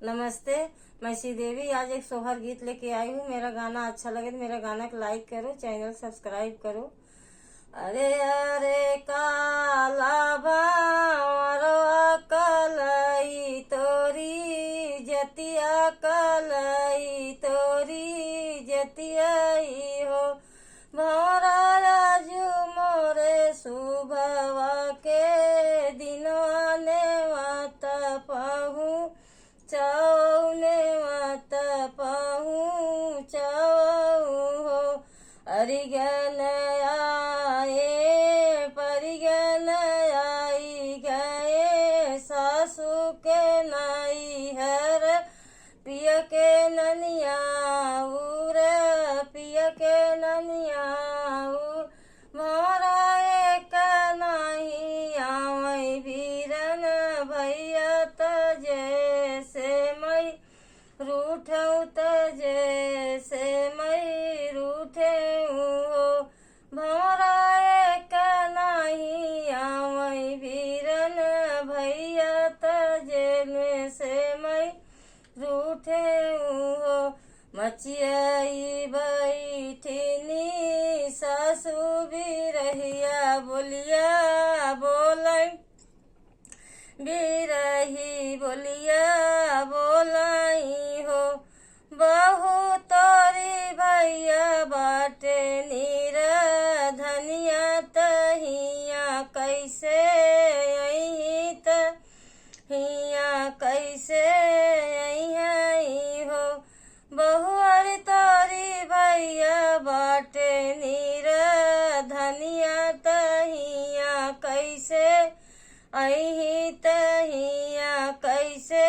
नमस्ते, मैं श्रीदेवी आज एक सोहर गीत लेके आई हूँ। मेरा गाना अच्छा लगे तो मेरा गाना को लाइक करो, चैनल सब्सक्राइब करो। अरे अरे काला भावरवा कलई तोरी जतिया कलई तोरी जतियाई हो भौरा जू मोरे सुबवा के दिनवा ने मत पहू चौने मत पहुँचऊ हो। अरिगन आए परिगन आई गए सासू के नैहर पिया के ननियाऊर पिया के ननियाऊ भौरा एक नहीं आवै वीरन भैया तजे मई रूठऊ तजे मई रूठऊ हो भौरा एक नहीं आवै वीरन भैया तजे में से मई रूठऊ हो। मचियाई बैठनी सासू भी रहिया बोलिया बोलै बिरही बोलिया बोलाई हो बहु तोरी भैया बाटे नीर धनिया तहिया कैसे अही तहिया कैसे अही हो बहु अरे तोरी भैया बाटे नीर धनिया तहिया कैसे अही तहिया कैसे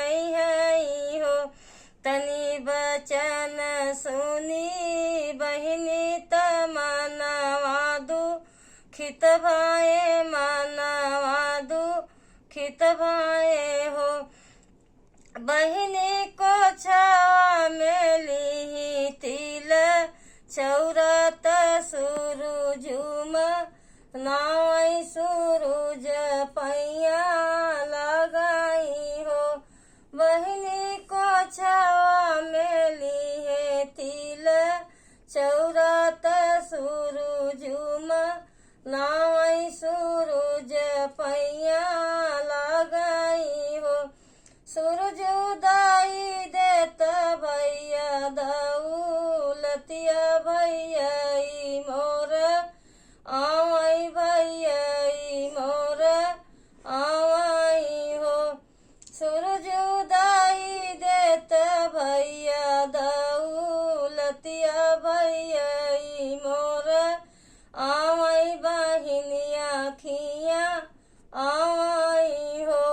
अही हो। तनी बचन सुनी बहिनी त मानवा दुखित भाए मानवा दुखित भाए हो बहिनी को छावा में ली तिल चौरत सूरुजुम नाई सूरुज पैया लगाई हो बहिनी को छावा में ली है तिल चौरत सूरुजुम नाई सूरुज पैया लगाई हो। सूरज उदाई देत भैया दौलतिया भैया मोर आवई भैया मोर आवई हो सूरज उदाई देत भैया दौलतिया भैया मोर आवई बहिनिया खिया आवई हो।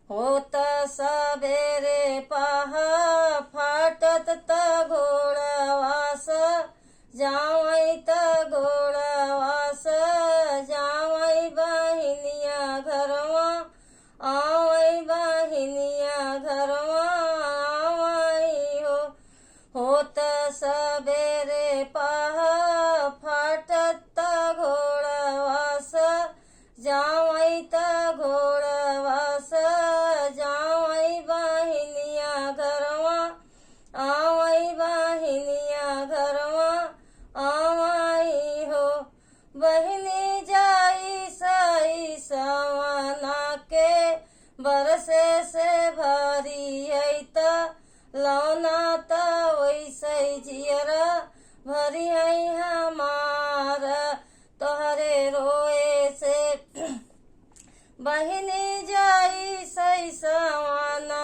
होत सबेरे पहा फाटत त घोड़वास जावई त घोड़वास जावई बहिनिया घरवा आवई बहिनिया घरवा आवई हो। होत सबेरे पहा फाटत त घोड़वास जावई त घोड़वास जावई बहिनिया घरवा आवई बहिनिया घरवा आवई हो। बहिनी जाई सई सवाना के बरसे से भरी आई त लौना त वैसे जियरा भरी आई हमारा तोहरे रोए से बहिनी जाई सई सवाना